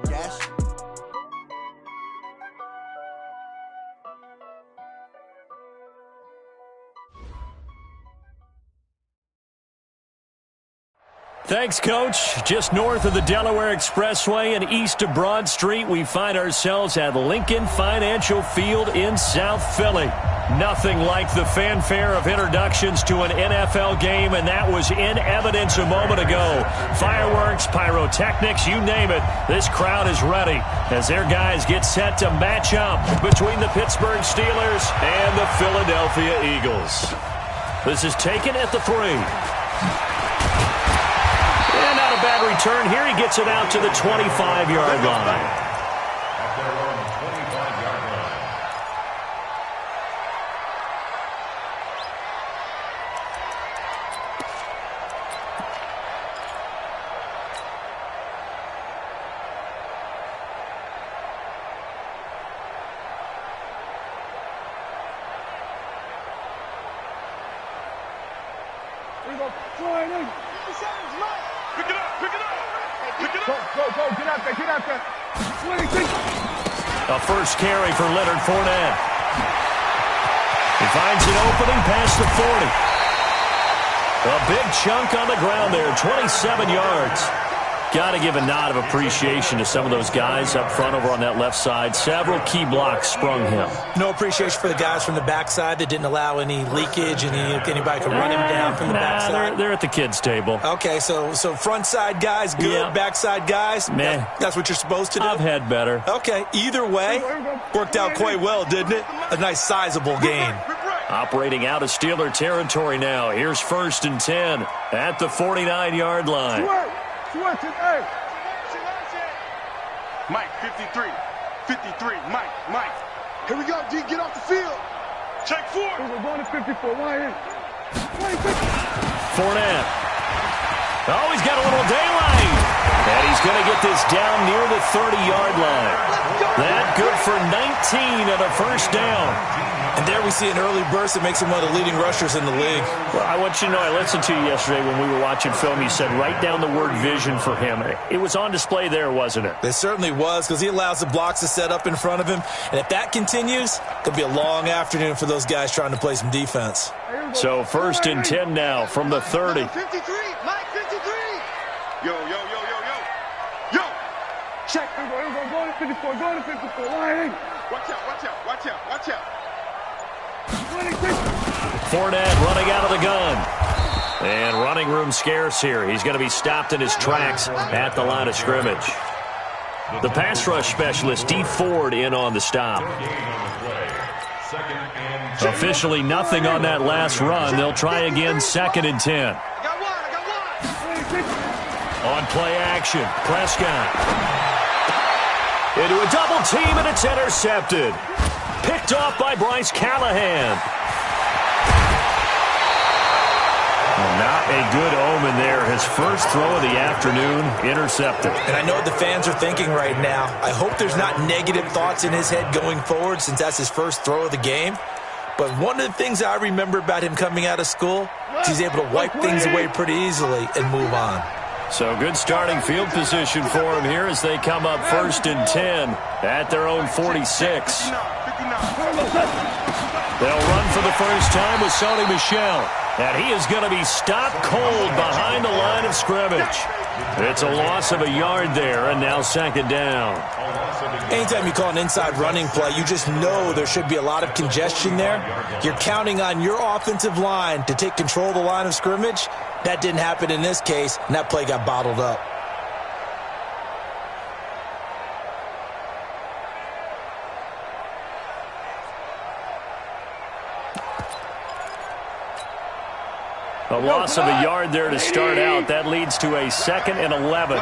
dash. Thanks, Coach. Just north of the Delaware Expressway and east of Broad Street, we find ourselves at Lincoln Financial Field in South Philly. Nothing like the fanfare of introductions to an NFL game, and that was in evidence a moment ago. Fireworks, pyrotechnics, you name it. This crowd is ready as their guys get set to match up between the Pittsburgh Steelers and the Philadelphia Eagles. This is taken at the 3. And not a bad return here. He gets it out to the 25-yard line. A first carry for Leonard Fournette. He finds an opening past the 40. A big chunk on the ground there, 27 yards. Got to give a nod of appreciation to some of those guys up front over on that left side. Several key blocks sprung him. No appreciation for the guys from the backside that didn't allow any leakage and anybody could run him down from the backside. They're at the kids' table. Okay, so front side guys, good. Yeah. Backside guys, man, that's what you're supposed to do? I've had better. Okay, either way, worked out quite well, didn't it? A nice sizable gain. Operating out of Steeler territory now. Here's 1st and 10 at the 49-yard line. Mike, 53. 53. Mike. Here we go, D. Get off the field. Check 4. We're going to 54. Why in? Fournette. Oh, he's got a little daylight. And he's going to get this down near the 30-yard line. That good for 19 and a first down. And there we see an early burst that makes him one of the leading rushers in the league. Well, I want you to know, I listened to you yesterday when we were watching film. You said write down the word vision for him. It was on display there, wasn't it? It certainly was, because he allows the blocks to set up in front of him. And if that continues, it'll be a long afternoon for those guys trying to play some defense. So 1st and 10 now from the 30. 53. Mike, 53. Yo. Check. Go to 54. Watch out. Fournette running out of the gun. And running room scarce here. He's going to be stopped in his tracks at the line of scrimmage. The pass rush specialist, D. Ford, in on the stop. Officially nothing on that last run. They'll try again, 2nd and 10. On play action, Prescott. Into a double team, and it's intercepted. Picked off by Bryce Callahan. Not a good omen there. His first throw of the afternoon, intercepted. And I know what the fans are thinking right now. I hope there's not negative thoughts in his head going forward since that's his first throw of the game. But one of the things I remember about him coming out of school is he's able to wipe things away pretty easily and move on. So good starting field position for him here as they come up 1st and 10 at their own 46. They'll run for the first time with Sony Michel. And he is going to be stopped cold behind the line of scrimmage. It's a loss of a yard there, and now 2nd down. Anytime you call an inside running play, you just know there should be a lot of congestion there. You're counting on your offensive line to take control of the line of scrimmage. That didn't happen in this case, and that play got bottled up. A loss of a yard there to start out. That leads to a 2nd and 11.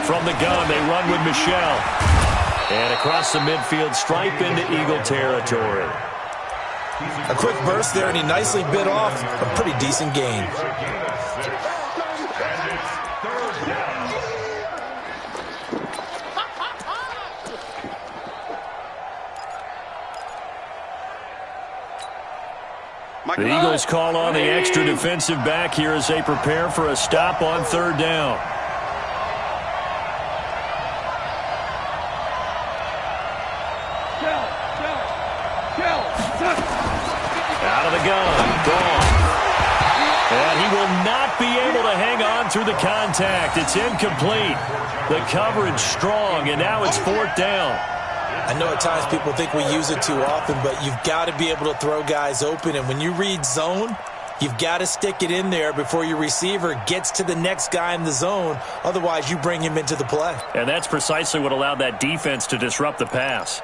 From the gun, they run with Michel. And across the midfield stripe into Eagle territory. A quick burst there, and he nicely bit off a pretty decent gain. The Eagles call on the extra defensive back here as they prepare for a stop on third down. Out of the gun. Gone. And he will not be able to hang on through the contact. It's incomplete. The coverage strong, and now it's fourth down. I know at times people think we use it too often, but you've got to be able to throw guys open. And when you read zone, you've got to stick it in there before your receiver gets to the next guy in the zone. Otherwise, you bring him into the play. And that's precisely what allowed that defense to disrupt the pass.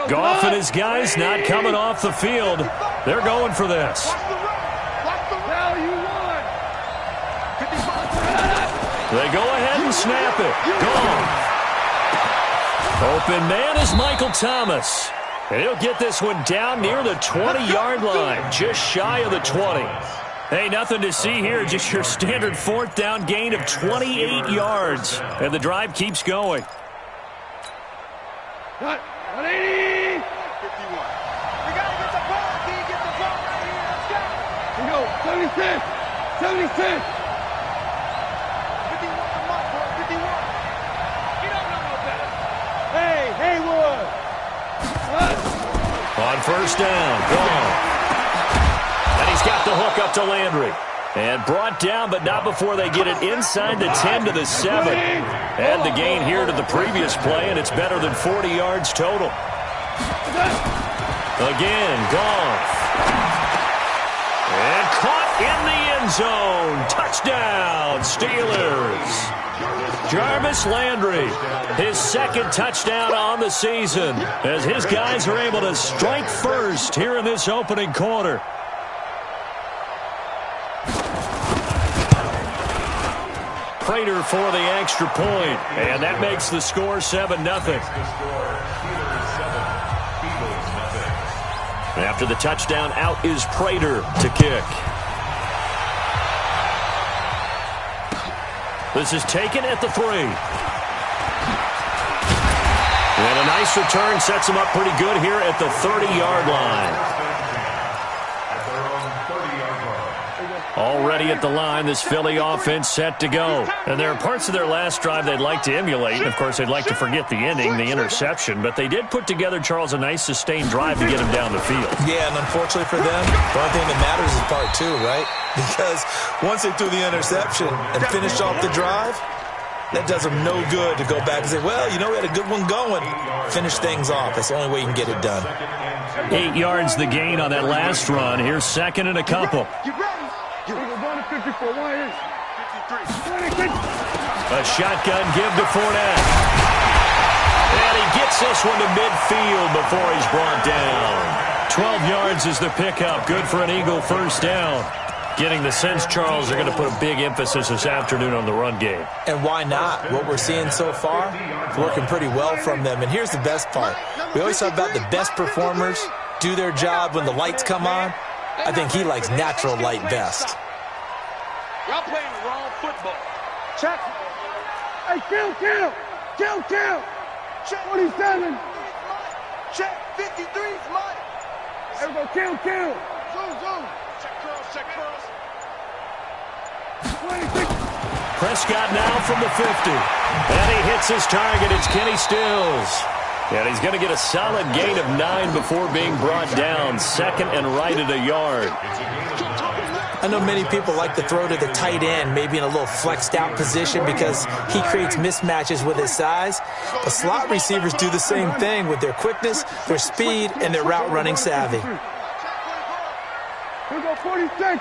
Goff and his guys not coming off the field. They're going for this. They go ahead and snap it. Goff. Open man is Michael Thomas. And he'll get this one down near the 20-yard line, just shy of the 20. Hey, nothing to see here, just your standard fourth down gain of 28 yards. And the drive keeps going. 180. 51. We got to get the ball, D. Get the ball right here. Let's go. We go. 76. 76. 51. Come on, boy. 51. You don't know no better. Hey, Haywood. On first down, gone. And he's got the hook up to Landry. And brought down, but not before they get it inside the 10 to the 7. Add the gain here to the previous play, and it's better than 40 yards total. Again, Goff. And caught in the end zone. Touchdown, Steelers. Jarvis Landry, his second touchdown on the season, as his guys are able to strike first here in this opening quarter. Prater for the extra point, and that makes the score 7-0. After the touchdown, out is Prater to kick. This is taken at the 3. And a nice return sets him up pretty good here at the 30-yard line. Already at the line, this Philly offense set to go. And there are parts of their last drive they'd like to emulate. And, of course, they'd like to forget the ending, the interception. But they did put together, Charles, a nice sustained drive to get him down the field. Yeah, and unfortunately for them, the only thing that matters is part 2, right? Because once they threw the interception and finished off the drive, that does them no good to go back and say, well, you know, we had a good one going. Finish things off. That's the only way you can get it done. 8 yards the gain on that last run. Here's second and a couple. A shotgun give to Fournette. And he gets this one to midfield before he's brought down. 12 yards is the pickup. Good for an Eagle first down. Getting the sense, Charles, they're going to put a big emphasis this afternoon on the run game. And why not? What we're seeing so far, working pretty well from them. And here's the best part. We always talk about the best performers do their job when the lights come on. I think he likes natural light best. Y'all playing the wrong football. Check. Hey, kill. Check 47. Check 53's mine. Everybody kill. Zoom. Check curls. 26. Prescott now from the 50. And he hits his target. It's Kenny Stills. And he's going to get a solid gain of 9 before being brought down. Second and right at a yard. I know many people like to throw to the tight end, maybe in a little flexed out position because he creates mismatches with his size. But slot receivers do the same thing with their quickness, their speed, and their route running savvy. Here we go, 46.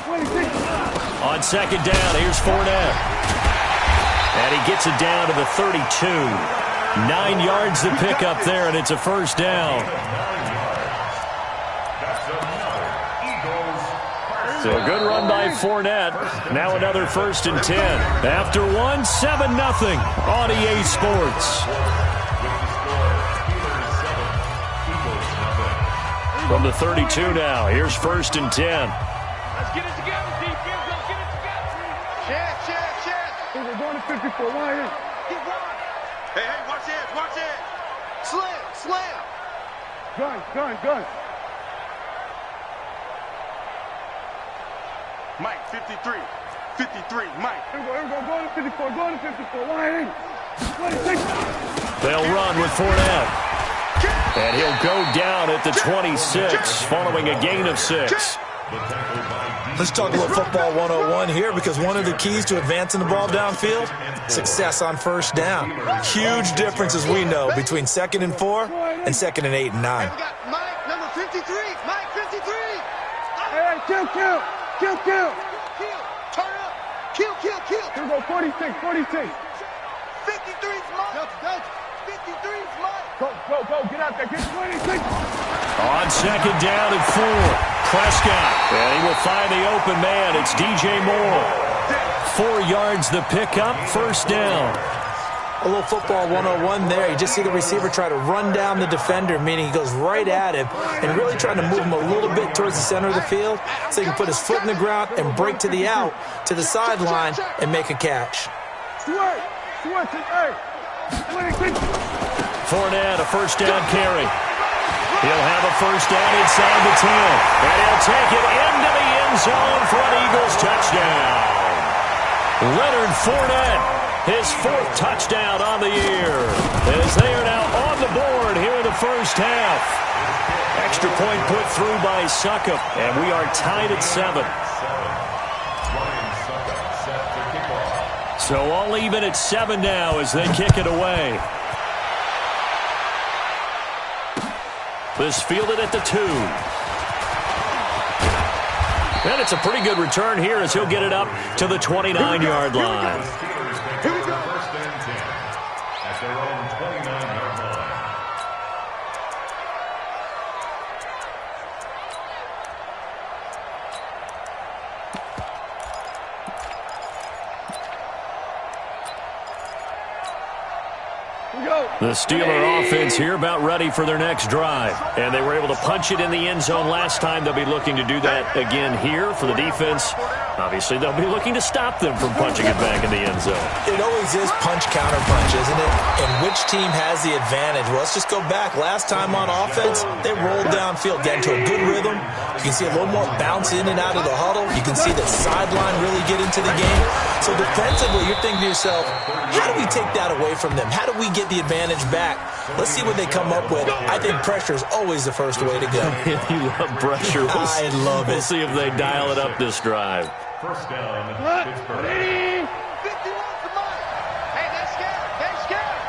26. On second down, here's Fournette. And he gets it down to the 32. 9 yards to pick up there, and it's a first down. So a good run by Fournette. Now another 1st and 10. After 1, 7-0 on EA Sports. From the 32 now, here's 1st and 10. Let's get it together, defense. Let's get it together. Check. We're going to 54. Why ain't? Hey, watch it, watch it. Slam. Gun. Mike, 53, Mike. Here we go, go to 54, why ain't? They'll run with Fournette. And he'll go down at the 26 following a gain of 6. Let's talk a little football 101 here, because one of the keys to advancing the ball downfield, success on first down. Huge difference, as we know, between 2nd and 4 and 2nd and 8 and 9. We got Mike, number 53. Mike, 53. Hey, kill. Turn up. Kill. Here we go, 46. 53's Mike. 53's Mike. Go. Get out there. Get 26. On 2nd down and 4. Prescott. And he will find the open man. It's DJ Moore. 4 yards the pickup. First down. A little football 101 there. You just see the receiver try to run down the defender, meaning he goes right at him and really trying to move him a little bit towards the center of the field so he can put his foot in the ground and break to the out, to the sideline, and make a catch. Fournette, a first down carry. He'll have a first down inside the 10. And he'll take it into the end zone for an Eagles touchdown. Leonard Fournette, his 4th touchdown on the year, as they are now on the board here in the first half. Extra point put through by Succop, and we are tied at 7. So all even at 7 now as they kick it away. This fielded at the 2. And it's a pretty good return here as he'll get it up to the 29-yard line. Here we go. First and 10 at their own 29-yard line. The Steeler offense here about ready for their next drive. And they were able to punch it in the end zone last time. They'll be looking to do that again here for the defense. Obviously, they'll be looking to stop them from punching it back in the end zone. It always is punch, counter punch, isn't it? And which team has the advantage? Well, let's just go back. Last time on offense, they rolled downfield, got into a good rhythm. You can see a little more bounce in and out of the huddle. You can see the sideline really get into the game. So defensively, you're thinking to yourself, how do we take that away from them? How do we get the advantage back? Let's see what they come up with. I think pressure is always the first way to go. You love pressure. I love it. We'll see if they dial it up this drive. First down, Pittsburgh. 51's the Mike. Hey, they're scared.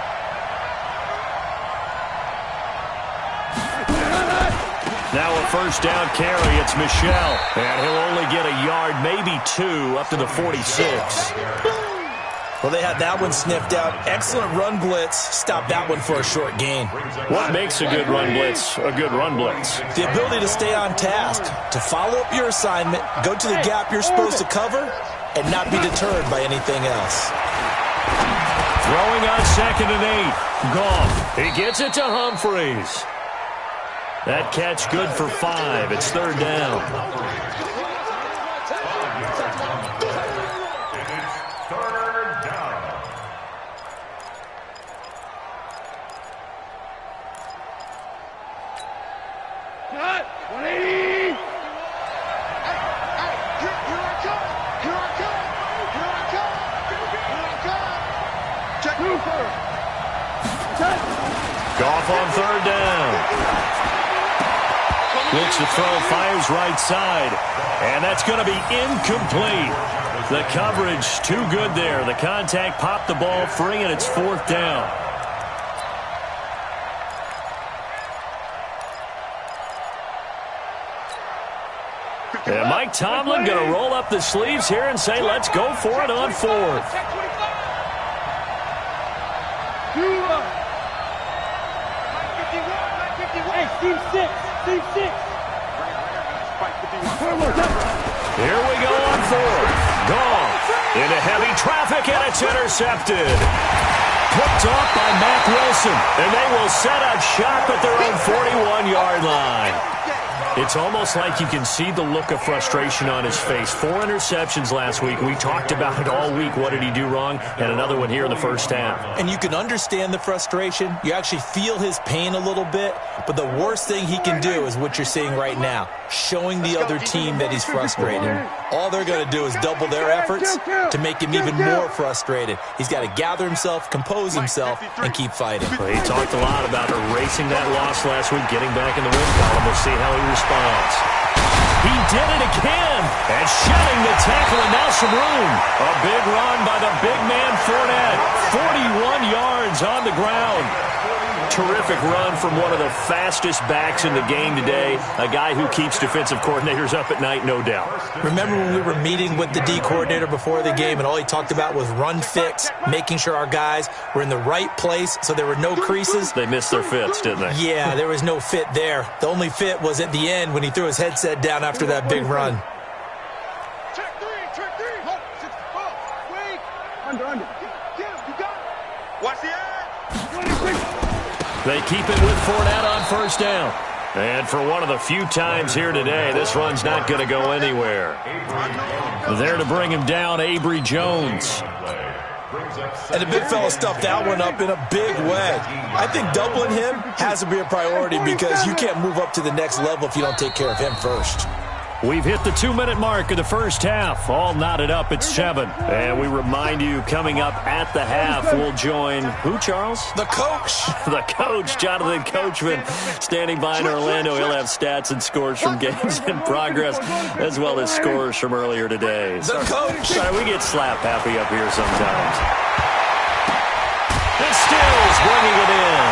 Now a first down carry. It's Michel. And he'll only get a yard, maybe 2, up to the 46. Well, they had that one sniffed out. Excellent run blitz. Stop that one for a short gain. What makes a good run blitz a good run blitz? The ability to stay on task, to follow up your assignment, go to the gap you're supposed to cover, and not be deterred by anything else. Throwing on 2nd and 8. Goff. He gets it to Humphreys. That catch good for 5. It's 3rd down. Goff on 3rd down. Looks to throw, fires right side. And that's going to be incomplete. The coverage too good there. The contact popped the ball free, and it's 4th down. And Mike Tomlin going to roll up the sleeves here and say, let's go for it on 4th. Team 6. Here we go on 4th. Goff into heavy traffic, and it's intercepted. Picked off by Mack Wilson, and they will set up shop at their own 41-yard line. It's almost like you can see the look of frustration on his face. 4 interceptions last week. We talked about it all week. What did he do wrong? And another one here in the first half. And you can understand the frustration. You actually feel his pain a little bit. But the worst thing he can do is what you're seeing right now, showing the other team that he's frustrated. All they're going to do is double their efforts to make him even more frustrated. He's got to gather himself, compose himself, and keep fighting. Well, he talked a lot about erasing that loss last week, getting back in the win column. We'll see how he responds. He did it again, and shedding the tackle, and now some room. A big run by the big man Fournette. 41 yards on the ground. Terrific run from one of the fastest backs in the game today, a guy who keeps defensive coordinators up at night, no doubt. Remember when we were meeting with the D coordinator before the game, and all he talked about was run fix, making sure our guys were in the right place so there were no creases? They missed their fits, didn't they? Yeah, there was no fit there. The only fit was at the end when he threw his headset down after that big run. Check three. Look, 64. Wait. Under. Get him, you got it. Watch the eye. They keep it with Fournette on first down. And for one of the few times here today, this run's not going to go anywhere. There to bring him down, Avery Jones. And the big fella stuffed that one up in a big way. I think doubling him has to be a priority because you can't move up to the next level if you don't take care of him first. We've hit the 2-minute mark of the first half. All knotted up at 7. And we remind you, coming up at the half, we'll join who, Charles? The coach. The coach, Jonathan Coachman, standing by in Orlando. He'll have stats and scores from games in progress, as well as scores from earlier today. The coach. Sorry, we get slap happy up here sometimes. And Stills bringing it in.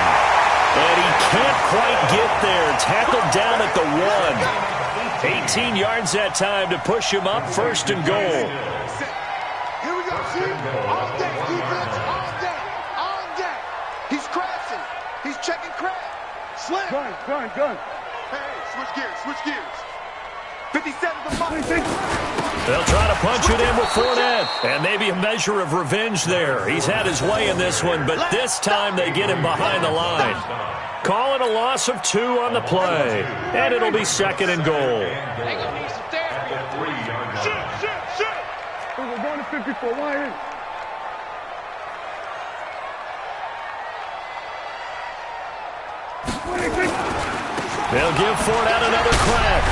And he can't quite get there. Tackled down at the 1. 18 yards that time to push him up, first and goal. Here we go, see? All day, defense, all day. He's crashing. He's checking crash. Slam. Gun. Hey, switch gears. 57 the money. They'll try to punch it in with Fournette. And maybe a measure of revenge there. He's had his way in this one, but this time they get him behind the line. Call it a loss of 2 on the play. And it'll be second and goal. They gonna need some therapy. Shit. We're going to 54. Why in? They'll give Fournette another crack.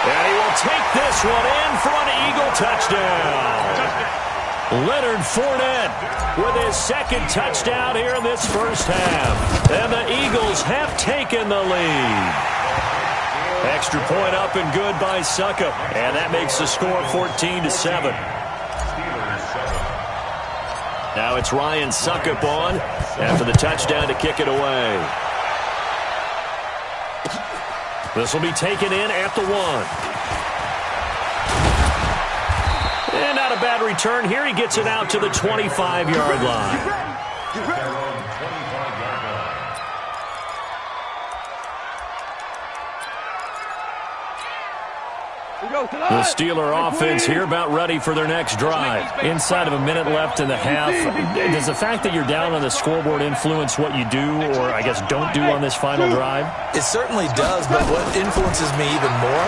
And he will take this one in for an Eagle touchdown. Leonard Fournette with his second touchdown here in this first half. And the Eagles have taken the lead. Extra point up and good by Suckup. And that makes the score 14-7. Now it's Ryan Suckup on after the touchdown to kick it away. This will be taken in at the 1. And not a bad return here. He gets it out to the 25-yard line. The Steeler offense here about ready for their next drive. Inside of a minute left in the half. Does the fact that you're down on the scoreboard influence what you do or, I guess, don't do on this final drive? It certainly does, but what influences me even more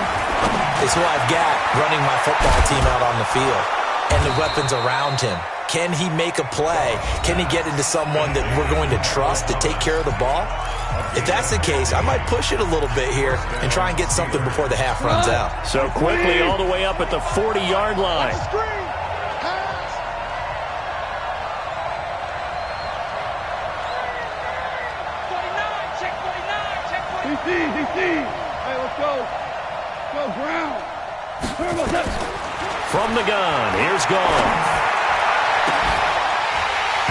is who I've got running my football team out on the field and the weapons around him. Can he make a play? Can he get into someone that we're going to trust to take care of the ball? If that's the case, I might push it a little bit here and try and get something before the half runs out. So quickly all the way up at the 40-yard line. DC. Hey, let's go. Go, ground. From the gun, here's Goff.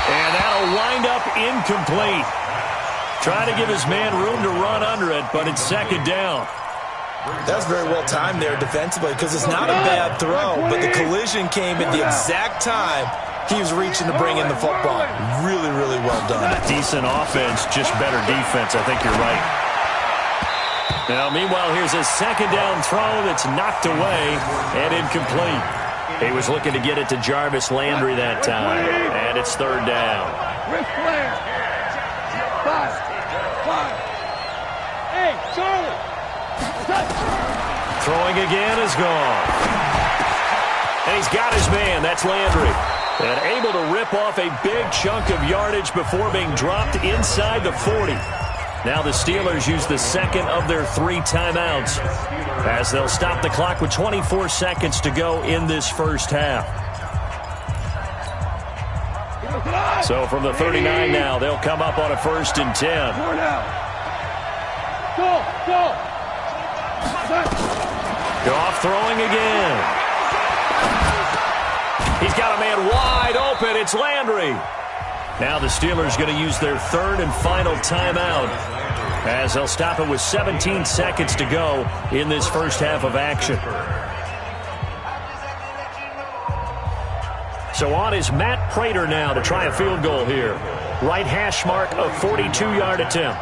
And that'll wind up incomplete. Trying to give his man room to run under it, but it's second down. That's very well timed there defensively because it's not a bad throw, but the collision came at the exact time he was reaching to bring in the football. Really, really well done. Decent offense, just better defense. I think you're right. Now, meanwhile, here's a second down throw that's knocked away and incomplete. He was looking to get it to Jarvis Landry that time, and it's third down. Rick Flair. 5. Hey, Charlie. Throwing again is gone. And he's got his man. That's Landry. And able to rip off a big chunk of yardage before being dropped inside the 40. Now the Steelers use the second of their 3 timeouts as they'll stop the clock with 24 seconds to go in this first half. So from the 39 now, they'll come up on a 1st and 10. Goff throwing again. He's got a man wide open. It's Landry. Now the Steelers going to use their 3rd and final timeout as they'll stop it with 17 seconds to go in this first half of action. So on is Matt Prater now to try a field goal here. Right hash mark, a 42-yard attempt.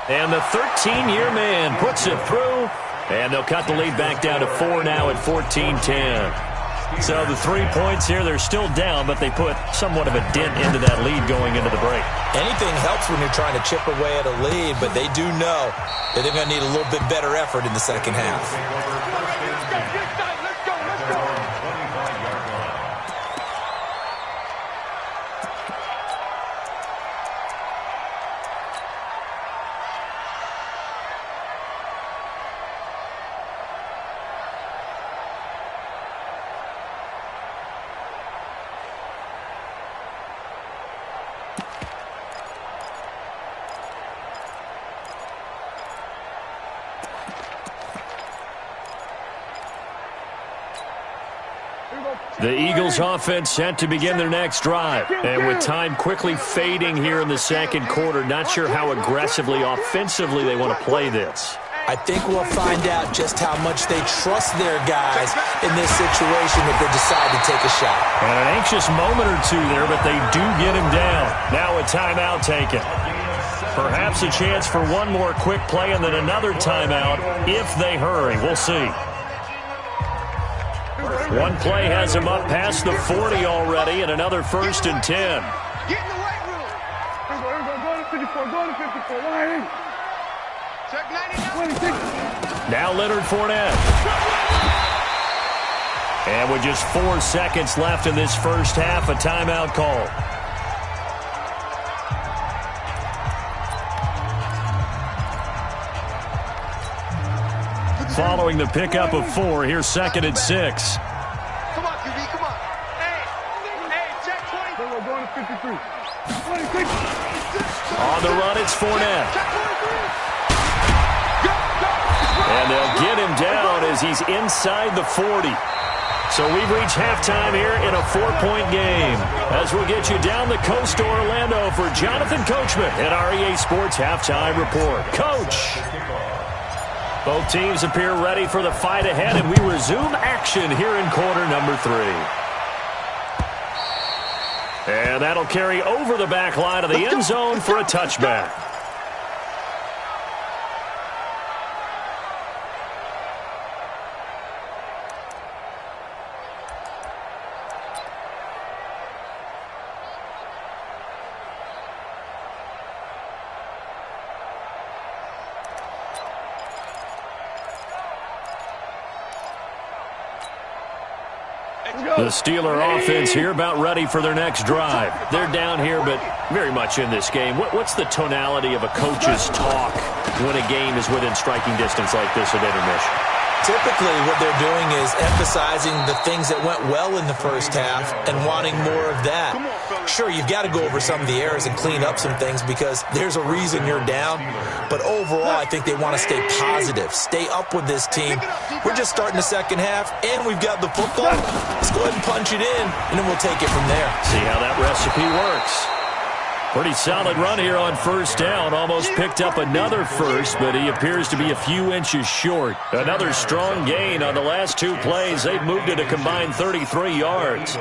And the 13-year man puts it through, and they'll cut the lead back down to 4 now at 14-10. So the 3 points here, they're still down, but they put somewhat of a dent into that lead going into the break. Anything helps when you're trying to chip away at a lead, but they do know that they're going to need a little bit better effort in the second half. The Eagles offense set to begin their next drive. And with time quickly fading here in the second quarter, not sure how aggressively, offensively they want to play this. I think we'll find out just how much they trust their guys in this situation if they decide to take a shot. And an anxious moment or two there, but they do get him down. Now a timeout taken. Perhaps a chance for one more quick play and then another timeout if they hurry. We'll see. One play has him up past the 40 already, and another 1st and 10. Get in the weight room. Go to 54. Go to 54. Line. Check 99. Now Leonard Fournette. And with just 4 seconds left in this first half, a timeout call. Following the pickup of 4, here's 2nd and 6. Come on, QB, come on. Hey, check 20. We're going to 53. 26. On the run, it's Fournette. Check 23. And they'll get him down as he's inside the 40. So we've reached halftime here in a 4-point game. As we'll get you down the coast to Orlando for Jonathan Coachman at our EA Sports Halftime Report. Coach! Both teams appear ready for the fight ahead, and we resume action here in quarter number 3. And that'll carry over the back line of the end zone for a touchback. The Steeler offense here about ready for their next drive. They're down here, but very much in this game. What's the tonality of a coach's talk when a game is within striking distance like this at intermission? Typically, what they're doing is emphasizing the things that went well in the first half and wanting more of that. Sure, you've got to go over some of the errors and clean up some things because there's a reason you're down. But overall, I think they want to stay positive, stay up with this team. We're just starting the second half, and we've got the football. Let's go ahead and punch it in, and then we'll take it from there. See how that recipe works. Pretty solid run here on first down. Almost picked up another first, but he appears to be a few inches short. Another strong gain on the last 2 plays. They've moved it a combined 33 yards.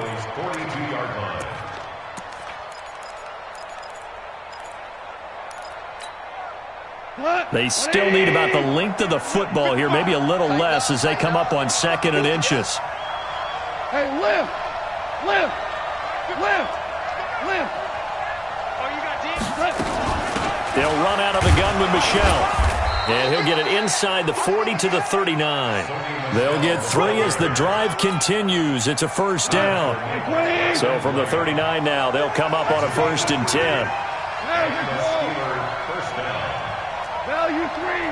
They still need about the length of the football here, maybe a little less as they come up on 2nd and inches. Hey, lift! Lift! They'll run out of the gun with Michelle. And he'll get it inside the 40 to the 39. They'll get 3 as the drive continues. It's a first down. So from the 39 now, they'll come up on a 1st and 10. Value three.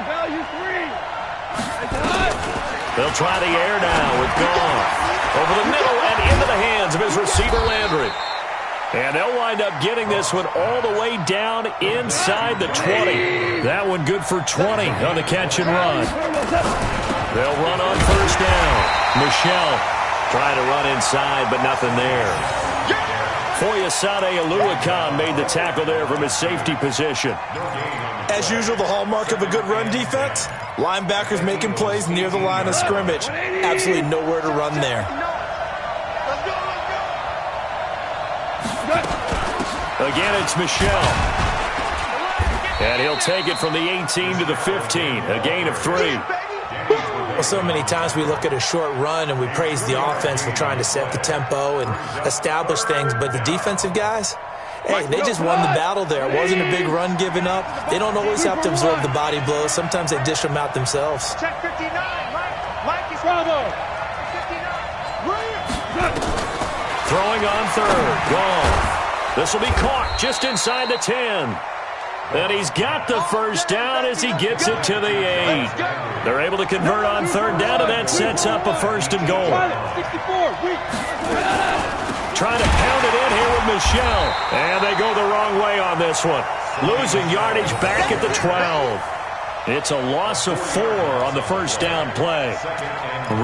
They'll try the air now with Goff. Over the middle and into the hands of his receiver, Landry. And they'll wind up getting this one all the way down inside the 20. That one good for 20 on the catch and run. They'll run on 1st down. Michelle trying to run inside, but nothing there. Foyesade Oluwakan made the tackle there from his safety position. As usual, the hallmark of a good run defense, linebackers making plays near the line of scrimmage. Absolutely nowhere to run there. Again, it's Michelle. And he'll take it from the 18 to the 15, a gain of 3. Well, so many times we look at a short run and we praise the offense for trying to set the tempo and establish things, but the defensive guys, hey, they just won the battle there. It wasn't a big run given up. They don't always have to absorb the body blows. Sometimes they dish them out themselves. Check 59, Mike is Bravo. 59. Throwing on 3rd. Goff. This will be caught just inside the 10. And he's got the first down as he gets it to the 8. They're able to convert on 3rd down, and that sets up a 1st and goal. Trying to pound it in here with Michelle. And they go the wrong way on this one. Losing yardage back at the 12. It's a loss of 4 on the 1st down play.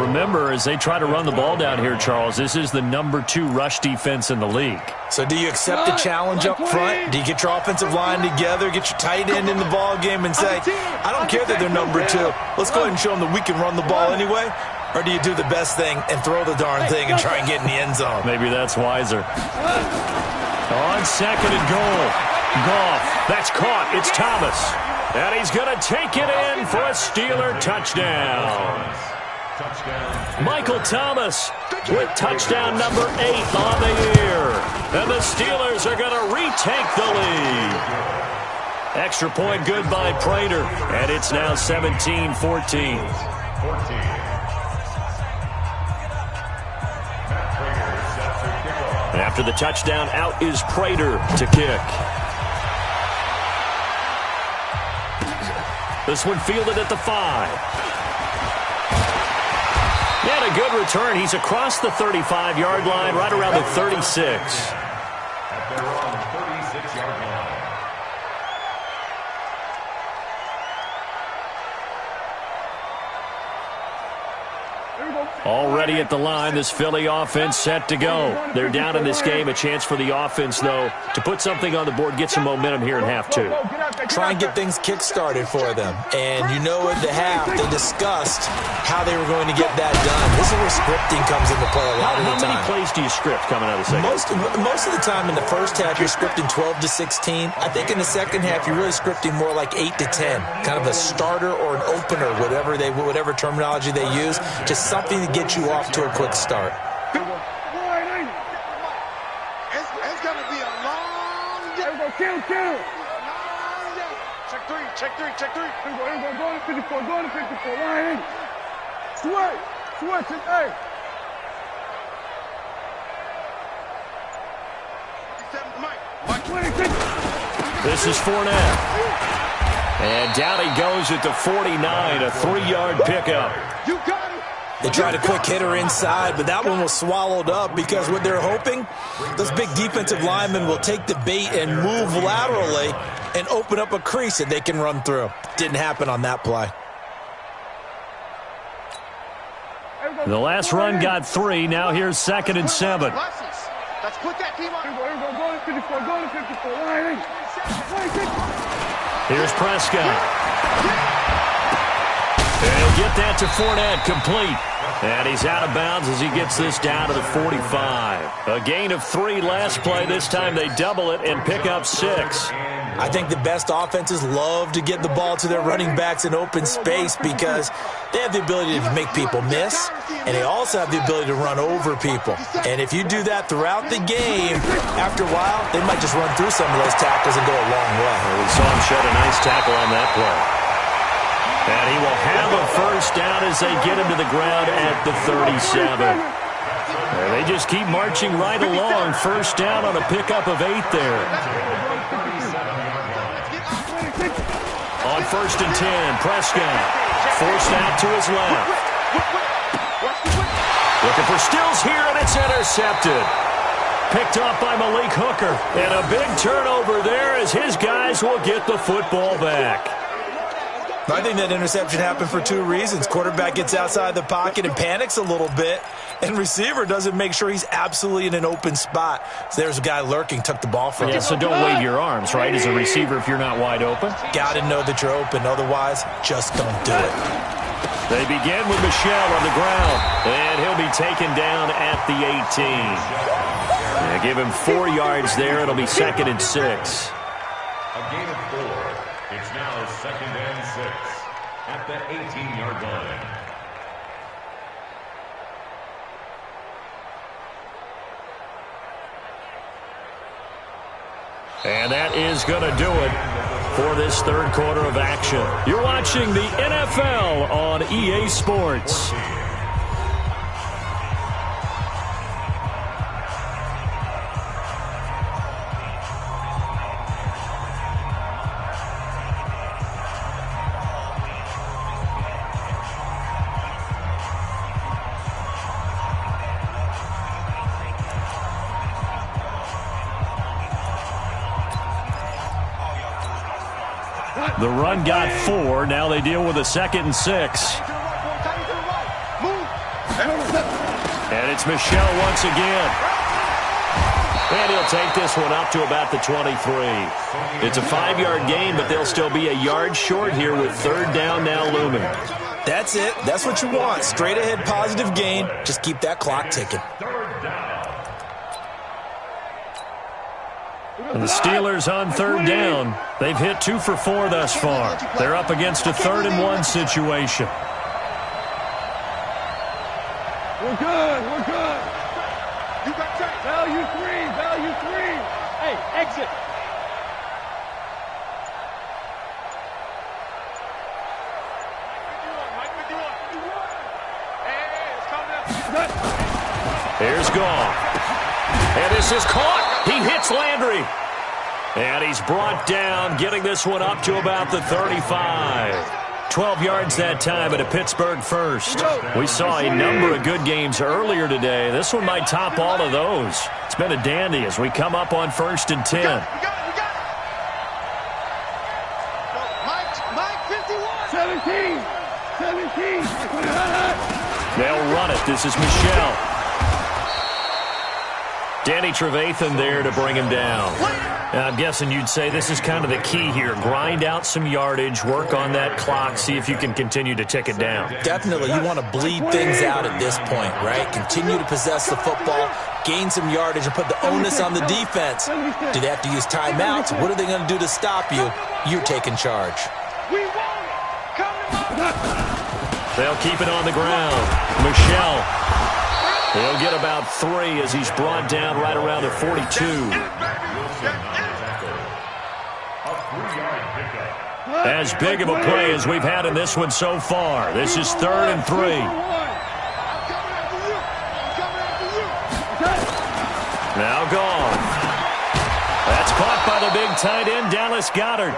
Remember, as they try to run the ball down here, Charles, this is the number 2 rush defense in the league. So do you accept the challenge up front? Do you get your offensive line together, get your tight end in the ball game and say, I don't care that they're number 2. Let's go ahead and show them that we can run the ball anyway? Or do you do the best thing and throw the darn thing and try and get in the end zone? Maybe that's wiser. On 2nd and goal. Goff. That's caught. It's Thomas. And he's going to take it in for a Steeler touchdown. Michael Thomas with touchdown number 8 on the year. And the Steelers are going to retake the lead. Extra point good by Prater. And it's now 17-14. After the touchdown, out is Prater to kick. This one fielded at the 5. And a good return. He's across the 35-yard line, right around the 36. At their own 36-yard line. Already at the line, this Philly offense set to go. They're down in this game. A chance for the offense, though, to put something on the board, get some momentum here in half 2. Try and get things kick-started for them. And you know at the half, they discussed how they were going to get that done. This is where scripting comes into play a lot of the time. How many plays do you script coming out of the second? Most of the time in the first half, you're scripting 12 to 16. I think in the second half, you're really scripting more like 8 to 10. Kind of a starter or an opener, whatever terminology they use. Just something to get you off to a quick start. It's going to be a long day. Kill. Check three. Go to 54. Line. Switch it, hey. Mike 26. This is Fournette. And down he goes at the 49, a 3-yard pickup. You got it. They tried a quick hitter inside, but that one was swallowed up because what they're hoping, those big defensive linemen will take the bait and move laterally and open up a crease that they can run through. Didn't happen on that play. The last run got 3. Now here's 2nd and 7. Let's put that team on. Go to 54. Here's Prescott. And he'll get that to Fournette, complete. And he's out of bounds as he gets this down to the 45. A gain of 3 last play. This time they double it and pick up 6. I think the best offenses love to get the ball to their running backs in open space because they have the ability to make people miss, and they also have the ability to run over people. And if you do that throughout the game, after a while, they might just run through some of those tackles and go a long way. Well, we saw him shed a nice tackle on that play. And he will have a first down as they get him to the ground at the 37. And they just keep marching right along. First down on a pickup of 8 there. On 1st and 10, Prescott forced out to his left. Looking for Stills here, and it's intercepted. Picked off by Malik Hooker. And a big turnover there as his guys will get the football back. I think that interception happened for 2 reasons. Quarterback gets outside the pocket and panics a little bit, and receiver doesn't make sure he's absolutely in an open spot. So there's a guy lurking, took the ball from him. Yeah, so don't wave your arms, right, as a receiver if you're not wide open. Got to know that you're open. Otherwise, just don't do it. They begin with Michelle on the ground, and he'll be taken down at the 18. Yeah, give him 4 yards there. It'll be 2nd and 6. A gain of 4. It's now 2nd and 6 at the 18-yard line. And that is going to do it for this 3rd quarter of action. You're watching the NFL on EA Sports. The run got 4. Now they deal with a 2nd and 6. And it's Michelle once again. And he'll take this one up to about the 23. It's a 5-yard gain, but they'll still be a yard short here with 3rd down now looming. That's it. That's what you want. Straight ahead positive gain. Just keep that clock ticking. And the Steelers on 3rd down. They've hit 2 for 4 thus far. They're up against a 3rd and 1 situation. We're good. We're good. You got time. Value 3. Value 3. Hey, exit. Here's Goff. And this is caught. He hits Landry. And he's brought down, getting this one up to about the 35. 12 yards that time at a Pittsburgh first. We saw a number of good games earlier today. This one might top all of those. It's been a dandy as we come up on 1st and 10. Mike 51. 17. 17. They'll run it. This is Michelle. Danny Trevathan there to bring him down. And I'm guessing you'd say this is kind of the key here. Grind out some yardage, work on that clock, see if you can continue to tick it down. Definitely. You want to bleed things out at this point, right? Continue to possess the football, gain some yardage, and put the onus on the defense. Do they have to use timeouts? What are they going to do to stop you? You're taking charge. We want it. Come on. They'll keep it on the ground. Michelle. He'll get about 3 as he's brought down right around the 42. As big of a play as we've had in this one so far. This is 3rd and 3. Now gone. That's caught by the big tight end, Dallas Goedert.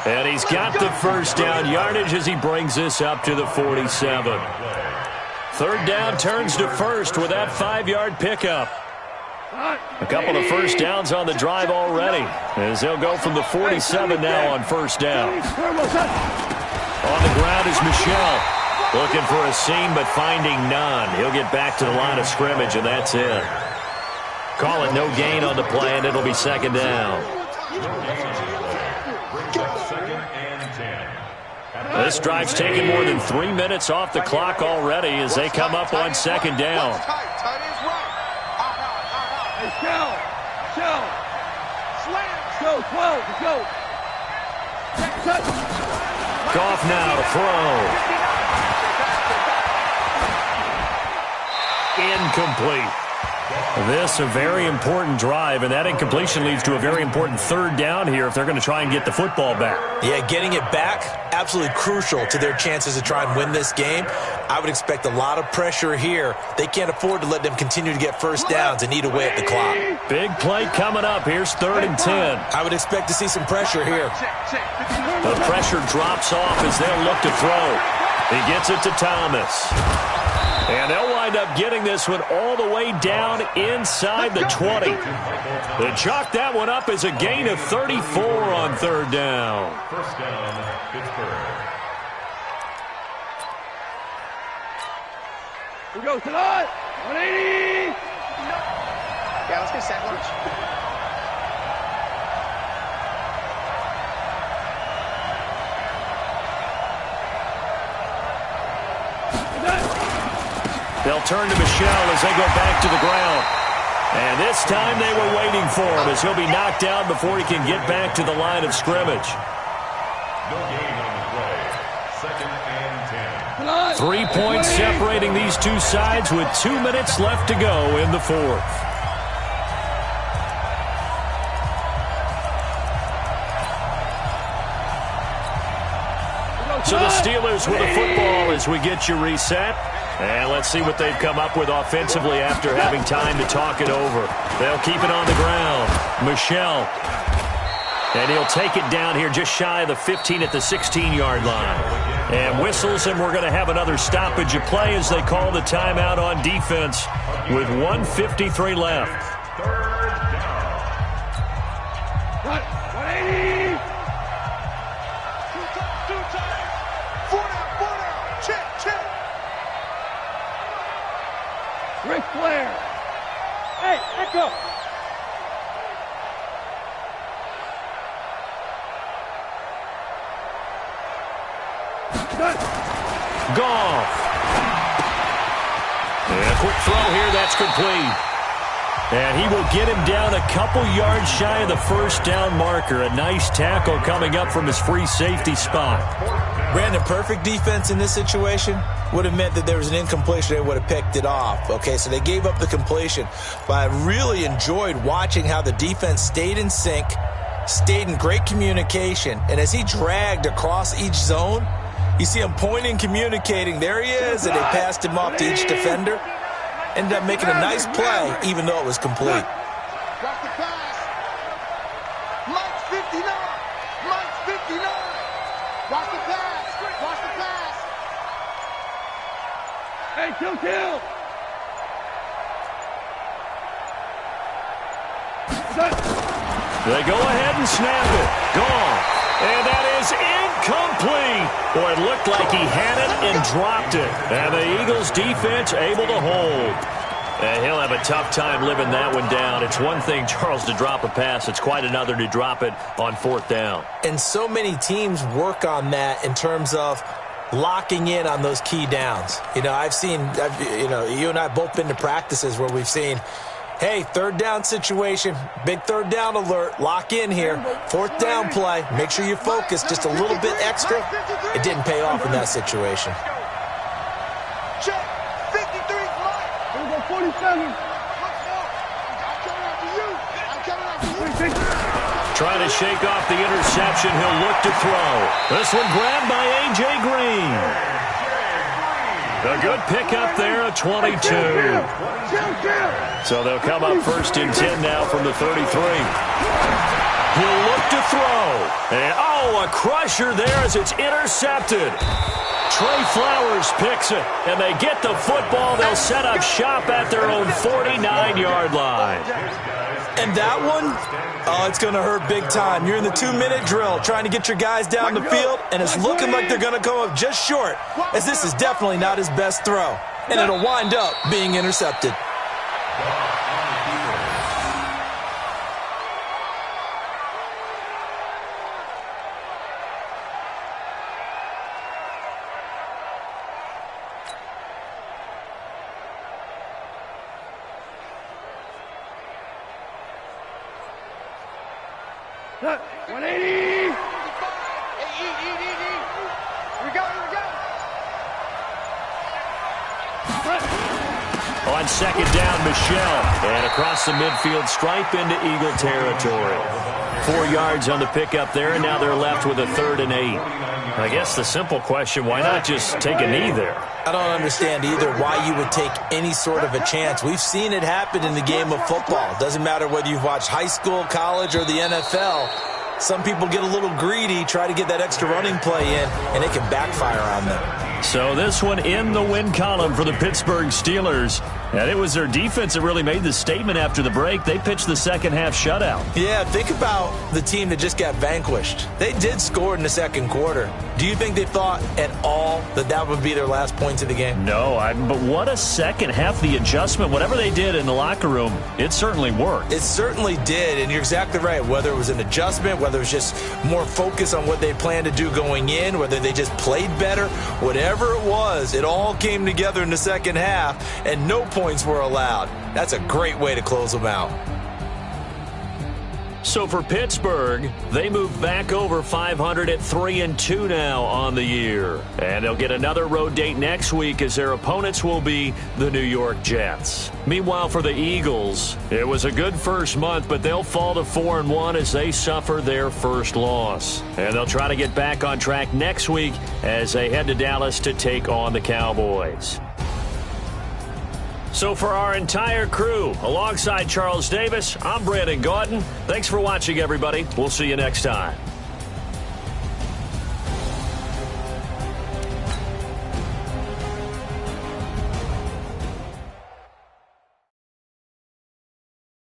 And he's got the first down yardage as he brings this up to the 47. 3rd down turns to 1st with that 5-yard pickup. A couple of first downs on the drive already as they'll go from the 47 now on 1st down. On the ground is Michelle. Looking for a seam but finding none. He'll get back to the line of scrimmage and that's it. Call it no gain on the play and it'll be 2nd down. This drive's taken more than 3 minutes off the clock already as they come up on second down. Hey, Shell. Go, 12, go. Goff now to throw. Incomplete. This a very important drive, and that incompletion leads to a very important third down here if they're going to try and get the football back. Yeah, getting it back, absolutely crucial to their chances to try and win this game. I would expect a lot of pressure here. They can't afford to let them continue to get first downs and eat away at the clock. Big play coming up. Here's 3rd and 10. I would expect to see some pressure here. The pressure drops off as they'll look to throw. He gets it to Thomas. And they'll wind up getting this one all the way down inside the 20. They chalk that one up as a gain of 34 on 3rd down. First down, Pittsburgh. We go tonight. 180. Yeah, let's get a sack lunch. They'll turn to Michelle as they go back to the ground. And this time they were waiting for him as he'll be knocked down before he can get back to the line of scrimmage. No gain on the play. 2nd and 10. 3 points separating these two sides with 2 minutes left to go in the 4th. So the Steelers with the football as we get you reset. And let's see what they've come up with offensively after having time to talk it over. They'll keep it on the ground. Michelle. And he'll take it down here just shy of the 15 at the 16-yard line. And whistles, and we're going to have another stoppage of play as they call the timeout on defense with 1:53 left. 180. Two times. 4 down. Check. Ric Flair. Hey, Echo. Goff. And a quick throw here, that's complete. And he will get him down a couple yards shy of the first down marker. A nice tackle coming up from his free safety spot. Brandon, perfect defense in this situation would have meant that there was an incompletion. They would have picked it off. Okay, so they gave up the completion. But I really enjoyed watching how the defense stayed in sync, stayed in great communication. And as he dragged across each zone, you see him pointing, communicating. There he is, and they passed him off to each defender. Ended up making a nice play, even though it was complete. Watch the pass. Mike's 59. Mike's 59. Watch the pass. Watch the pass. Hey, kill. They go ahead and snap it. Gone. And that is incomplete. Boy, it looked like he had it and dropped it. And the Eagles defense able to hold. And he'll have a tough time living that one down. It's one thing, Charles, to drop a pass. It's quite another to drop it on 4th down. And so many teams work on that in terms of locking in on those key downs. You know, you and I have both been to practices where we've seen, hey, 3rd down situation, big 3rd down alert, lock in here, 4th down play, make sure you focus just a little bit extra. It didn't pay off in that situation. Check. 53's Mike. Here we go, 47. I'm coming after you. I'm coming after you. Trying to shake off the interception. He'll look to throw. This one grabbed by A.J. Green. A good pickup there, a 22. So they'll come up 1st and 10 now from the 33. He'll look to throw. And, a crusher there as it's intercepted. Trey Flowers picks it, and they get the football. They'll set up shop at their own 49-yard line. And that one, it's going to hurt big time. You're in the 2-minute drill trying to get your guys down the field, and it's looking like they're going to go up just short, as this is definitely not his best throw. And it'll wind up being intercepted. 180. Hey, eat. Here we go. On second down, Michelle. And across the midfield stripe into Eagle territory. 4 yards on the pickup there, and now they're left with a 3rd and 8. I guess the simple question, why not just take a knee there? I don't understand either why you would take any sort of a chance. We've seen it happen in the game of football. Doesn't matter whether you've watched high school, college, or the NFL. Some people get a little greedy, try to get that extra running play in, and it can backfire on them. So this one in the win column for the Pittsburgh Steelers. And it was their defense that really made the statement after the break. They pitched the second half shutout. Yeah, think about the team that just got vanquished. They did score in the second quarter. Do you think they thought at all that that would be their last points of the game? No, but what a second half. The adjustment, whatever they did in the locker room, it certainly worked. It certainly did, and you're exactly right. Whether it was an adjustment, whether it was just more focus on what they planned to do going in, whether they just played better, whatever it was, it all came together in the second half, and no points were allowed. That's a great way to close them out. So for Pittsburgh, they move back over 500 at 3-2 now on the year. And they'll get another road date next week as their opponents will be the New York Jets. Meanwhile, for the Eagles, it was a good first month, but they'll fall to 4-1 as they suffer their first loss. And they'll try to get back on track next week as they head to Dallas to take on the Cowboys. So for our entire crew, alongside Charles Davis, I'm Brandon Gaudin. Thanks for watching, everybody. We'll see you next time.